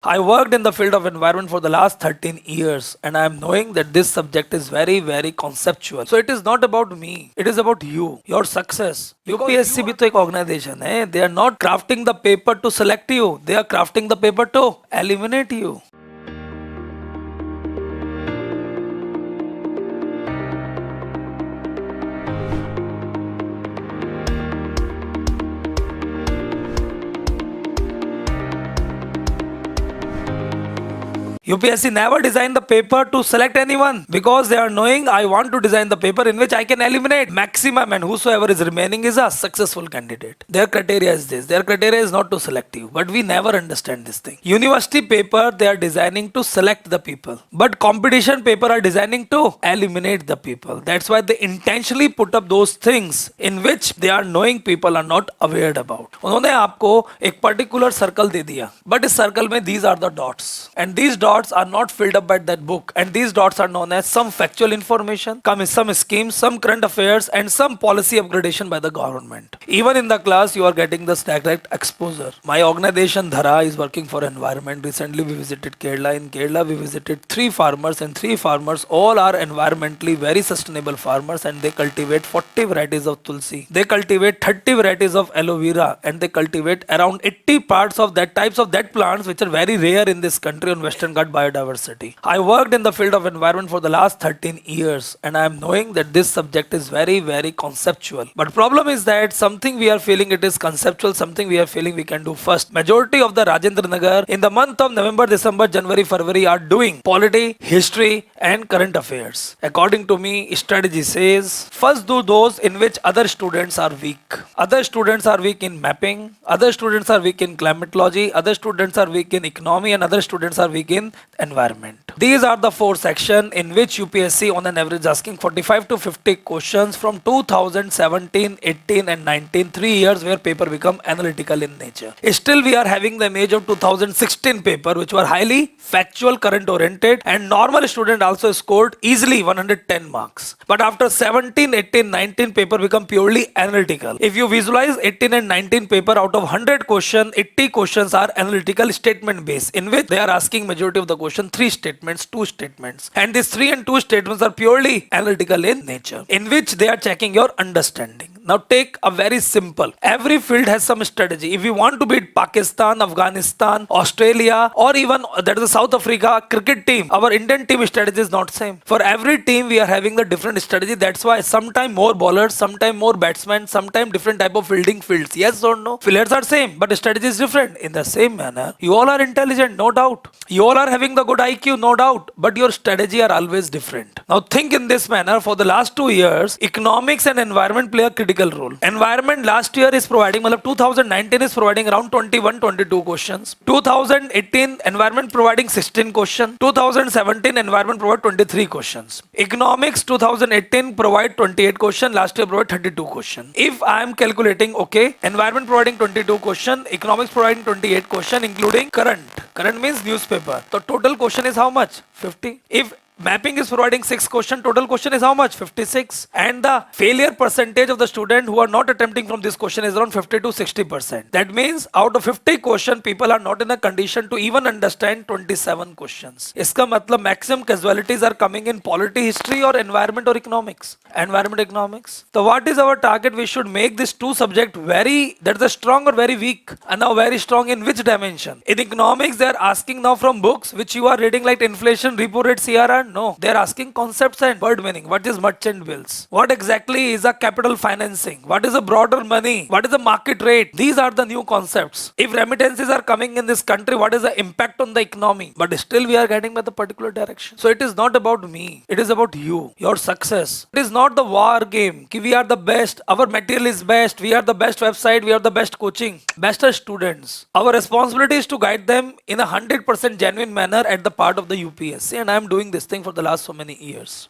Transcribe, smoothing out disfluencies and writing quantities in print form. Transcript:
I worked in the field of environment for the last 13 years and I am knowing that this subject is very conceptual. So it is not about me. It is about you, your success. UPSC भी तो एक organization है. They are not crafting the paper to select you. They are crafting the paper to eliminate you. UPSC never designed the paper to select anyone because they are knowing I want to design the paper in which I can eliminate maximum and whosoever is remaining is a successful candidate. Their criteria is this. Their criteria is not to select you. But we never understand this thing. University paper they are designing to select the people. But competition paper are designing to eliminate the people. That's why they intentionally put up those things in which they are knowing people are not aware about. उन्होंने आपको एक particular circle दे दिया. But इस circle में these are the dots. And these dots are not filled up by that book and these dots are known as some factual information, some schemes, some current affairs and some policy upgradation by the government. Even in the class you are getting the direct exposure. My organization Dhara is working for environment. Recently we visited Kerala. In Kerala we visited 3 farmers and 3 farmers all are environmentally very sustainable farmers and they cultivate 40 varieties of tulsi. They cultivate 30 varieties of aloe vera and they cultivate around 80 parts of that types of that plants which are very rare in this country on Western Ghat biodiversity. I worked in the field of environment for the last 13 years and I am knowing that this subject is very conceptual. But problem is that something we are feeling it is conceptual, something we are feeling we can do first. Majority of the Rajendra Nagar in the month of November, December, January, February are doing polity, history and current affairs. According to me, strategy says first do those in which other students are weak. Other students are weak in mapping, other students are weak in climatology, other students are weak in economy and other students are weak in environment. These are the 4 sections in which UPSC on an average asking 45 to 50 questions from 2017, 18 and 19, 3 years where paper become analytical in nature. Still we are having the image of 2016 paper which were highly factual, current oriented and normal student also scored easily 110 marks. But after 17, 18, 19 paper become purely analytical. If you visualize 18 and 19 paper out of 100 questions, 80 questions are analytical statement based in which they are asking majority of the question 3 statements, 2 statements. And these 3 and 2 statements are purely analytical in nature in which they are checking your understanding. Now take a very simple. Every field has some strategy. If you want to beat Pakistan, Afghanistan, Australia or even that is the South Africa cricket team, our Indian team strategy is not same. For every team we are having the different strategy. That's why sometime more bowlers, sometime more batsmen, sometime different type of fielding fields. Yes or no? Fielders are same but strategy is different. In the same manner, you all are intelligent, no doubt. You all are having the good IQ, no doubt. But your strategy are always different. Now think in this manner. For the last 2 years, economics and environment play a critical role. Environment last year is providing, 2019 is providing around 21-22 questions. 2018 environment providing 16 questions. 2017 environment provide 23 questions. Economics 2018 provide 28 questions. Last year provide 32 questions. If I am calculating, okay, environment providing 22 questions, economics providing 28 questions, including current. Current means newspaper. The total question is how much? 50. If mapping is providing 6 questions, total question is how much? 56. And the failure percentage of the student who are not attempting from this question is around 50 to 60%. That means out of 50 questions, people are not in a condition to even understand 27 questions. Iska matlab maximum casualties are coming in polity, history or environment or economics. Environment economics. So what is our target? We should make this 2 subject very, that is strong or very weak. And now very strong in which dimension? In economics, they are asking now from books which you are reading like inflation, repo rate, CRR. No, they are asking concepts and word meaning. What is merchant bills? What exactly is a capital financing? What is a broader money? What is the market rate? These are the new concepts. If remittances are coming in this country, what is the impact on the economy? But still we are getting by the particular direction. So it is not about me. It is about you, your success. It is not the war game. Ki we are the best. Our material is best. We are the best website. We are the best coaching. Best are students. Our responsibility is to guide them in a 100% genuine manner at the part of the UPSC. And I am doing this thing for the last so many years.